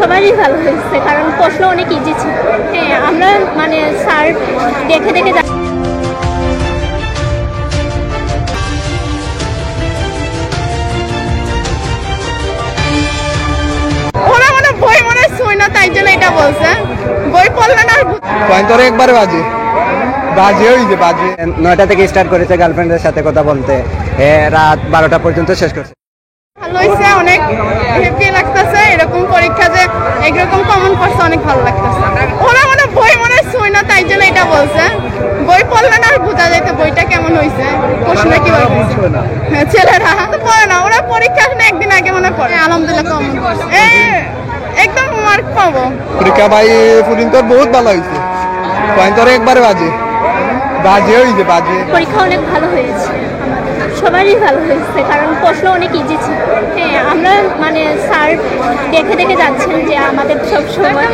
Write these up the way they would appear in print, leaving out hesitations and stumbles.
সবারই ভালো হয়েছে, কারণ প্রশ্ন অনেক ইজি ছিল। হ্যাঁ, আমরা মানে স্যার দেখে দেখে ওরা মানে বই মনে শুই না, তাই জন্য এটা বলছে। বই পড়লে না পয়েন্টরে একবারে বাজে হইছে বাজে। 9টা থেকে স্টার্ট করেছে গার্লফ্রেন্ডের সাথে কথা বলতে, রাত 12টা পর্যন্ত শেষ করছে। ভালো হয়েছে, অনেক হ্যাপি লাগতেছে। এরকম পরীক্ষা যে এরকম কমন পড়ছে অনেক ভালো লাগতেছে। ওরা মানে বই মনে শুই না, তাই জন্য এটা বলছে। বই পড়লে না আর বোঝা যায় তো বইটা কেমন হয়েছে, প্রশ্ন কিভাবে হয়েছে। হ্যাঁ, ছেলেরা তো পড়ে না, ওরা পরীক্ষা একদিন আগে মনে পড়ে। আলহামদুলিল্লাহ কমন পড়ছে, একদম মার্ক পাবো। পরীক্ষা ভাই পুরিন্তর বহুত ভালো হয়েছে, পয়েন্টরে একবারে বাজে হইছে বাজে। পরীক্ষা অনেক ভালো হয়েছে, সবারই ভালো হয়েছে, কারণ প্রশ্ন অনেক ইজি ছিল। হ্যাঁ, আমরা মানে স্যার দেখে দেখে যাচ্ছেন যে আমাদের সব সময়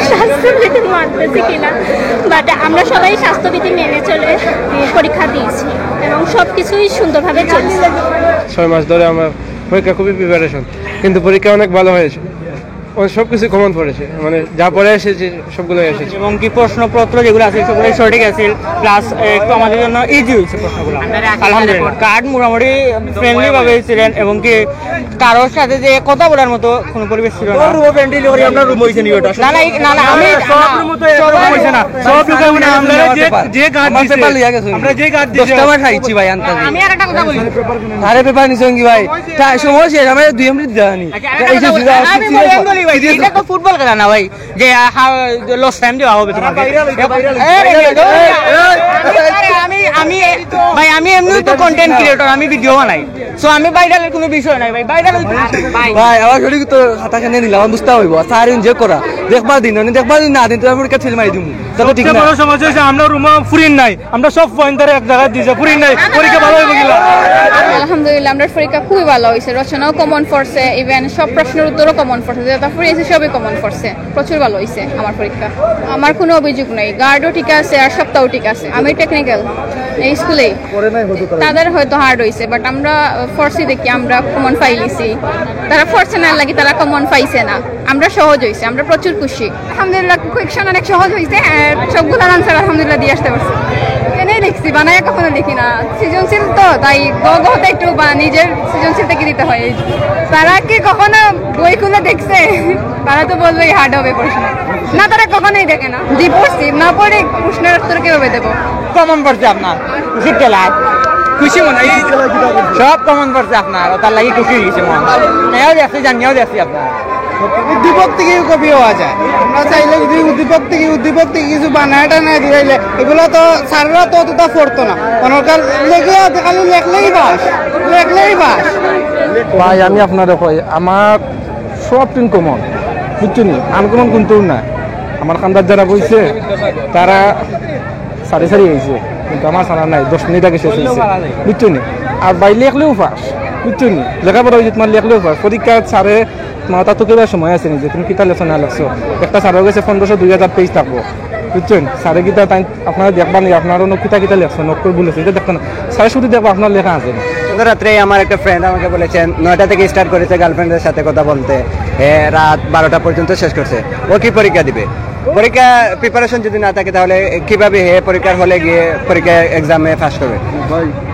স্বাস্থ্যবিধি মানতেছে কিনা, বাট আমরা সবাই স্বাস্থ্যবিধি মেনে চলে পরীক্ষা দিয়েছি এবং সব কিছুই সুন্দরভাবে চলছে। 6 মাস ধরে আমার পরীক্ষা খুবই প্রিপারেশন, কিন্তু পরীক্ষা অনেক ভালো হয়েছে, সবকিছু কমন পড়েছে, মানে যা পড়ে এসেছে সবগুলো এসেছে। এবং কি প্রশ্নপত্র যেগুলো আছে সেগুলো সঠিক আছে, প্লাস একটু আমাদের জন্য ইজি হয়েছে প্রশ্নগুলো। আলহামদুলিল্লাহ কার্ড মোটামুটি ফ্রেন্ডলি ভাবে ছিলেন, এবং কি কারোর সাথে যে কথা বলার মতো কোনো পরিবেশ ছিল না। আপনার রুম হইছে নি ওটা? না না না, আমি সব রুম তো হইছে না, সব লোক মানে আমরা যে গার্ড দিছে, আমরা যে গার্ড দিছি 10টা খাইছি ভাই আনতে। আমি আর একটা কথা বলি, আরে পেপার নিছেন কি ভাই? সময় শেষ, আমরা 2 মিনিট জানি। আমি বলি ভাই, এটা তো ফুটবল খেলা না ভাই যে লস টাইম দেওয়া হবে তোমাকে। আমি ভাই আমি এমনি তো কন্টেন্ট ক্রিয়েটর, আমি ভিডিও বানাই, সো আমি ভাইরালের কোনো বিষয় নাই ভাই। ভাইরাল ভাই আমার সঠিক তো খাতা কেন নিলাম আমি বুঝতে হইব। স্যার যে করা দেখবার দিন না দিন তো আমি ছেলে মারি দিমু, তবে ঠিক না। বড় সমস্যা হচ্ছে আমরা রুমে ফুরিন নাই, আমরা সব পয়েন্টারে এক জায়গায় দিয়েছে, ফুরিন নাই, পরীক্ষা ভালো হইব কিলা। আলহামদুলিল্লাহ আমরা পরীক্ষা খুবই ভালো হয়েছে, রচনাও কমন পড়ছে, ইভেন সব প্রশ্নের উত্তরও কমন পড়ছে, যেটা পড়েছে সবই কমন পড়ছে, প্রচুর ভালো হয়েছে আমার পরীক্ষা। আমার কোনো অভিযোগ নেই, গার্ডও ঠিক আছে আর সবটাও ঠিক আছে। আমি টেকনিক্যাল এই স্কুলেই, তাদের হয়তো হার্ড হয়েছে, বাট আমরা ফর্সি দেখি আমরা কমন পাইলিছি, তারা ফর্সে না লাগি তারা কমন পাইছে না, আমরা সহজ হয়েছে, আমরা প্রচুর খুশি। আলহামদুলিল্লাহ কোয়েকশন অনেক সহজ হয়েছে, সবগুলোর আনসার আলহামদুলিল্লাহ দিয়ে আসতে পারছি। এনেই লিখছি, বানায় কখনো লিখি না, সৃজনশীল তো তাই গহতে একটু নিজের সৃজনশীল থেকে দিতে হয়। তারা কি কখনো বই খুলে দেখছে? তারা তো বলবে হার্ড হবে প্রশ্ন, না তারা কখনোই দেখে না। জি পড়ছি, না পড়ে প্রশ্নের উত্তর কিভাবে দেবো? কমন পড়ছে আপনার, খুশি খেলায় খুশি মনে হয়, সব কমন পড়ছে আপনার, তার লাগি খুশি হয়েছে মন। নেও দেখছি জানিয়েও দেখছি আপনার উদ্দীপক থেকে কপি হওয়া যায়। আমরা চাইলে যদি উদ্দীপক থেকে কিছু বানায়টা না দিলে, এগুলো তো স্যাররা তো অতটা পড়তো না, অনকাল লেগে খালি লেখলেই বাস। ভাই আমি আপনাদের কই আমার সব টিন কমন, বুঝছো নি, আনকমন কিন্তু না। আমার খান্দার যারা বইছে তারা সারি হয়েছে, কিন্তু আমার সারা নাই, 10 মিনিট আগে শেষ হয়েছে, বুঝছো নি। আর বাই লেখলেও পাস, বুঝছো নি, লেখাপড়া হয়েছে তোমার লেখলেও পাস। পরীক্ষা সারে তোমার তো কেবার সময় আছে নিজে, তুমি কিতা লেছো না লেখছো। একটা সারের গেছে 1500-2000 পেজ থাকবো, বুঝছেন। সারে কিতা তাই আপনারা দেখবা নি, আপনারও কিতা লেখছো, নক করে বলেছে, এটা দেখতে না, সারে শুধু দেখবো আপনার লেখা আছে। রাত্রে আমার একটা ফ্রেন্ড আমাকে বলেছেন 9টা থেকে স্টার্ট করেছে গার্লফ্রেন্ডের সাথে কথা বলতে, রাত 12টা পর্যন্ত শেষ করছে। ও কি পরীক্ষা দিবে? পরীক্ষা প্রিপারেশন যদি না থাকে তাহলে কিভাবে পরীক্ষার হলে গিয়ে পরীক্ষা এক্সামে পাস করবে?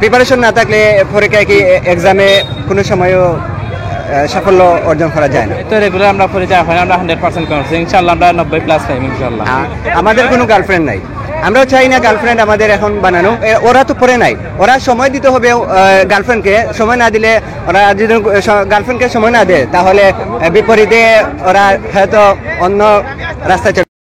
প্রিপারেশন না থাকলে পরীক্ষায় কি এক্সামে কোনো সময়ও সাফল্য অর্জন করা যায় না। তো রেগুলার আমরা পরীক্ষা হয়, আমরা 100% করছি, ইনশাআল্লাহ আমরা 90+ পাইব ইনশাআল্লাহ। আমাদের কোনো গার্লফ্রেন্ড নাই, আমরাও চাই না গার্লফ্রেন্ড আমাদের এখন বানানো। ওরা তো পড়ে নাই, ওরা সময় দিতে হবে গার্লফ্রেন্ডকে। সময় না দিলে, ওরা যদি গার্লফ্রেন্ডকে সময় না দেয় তাহলে বিপরীতে ওরা হয়তো অন্য রাস্তায়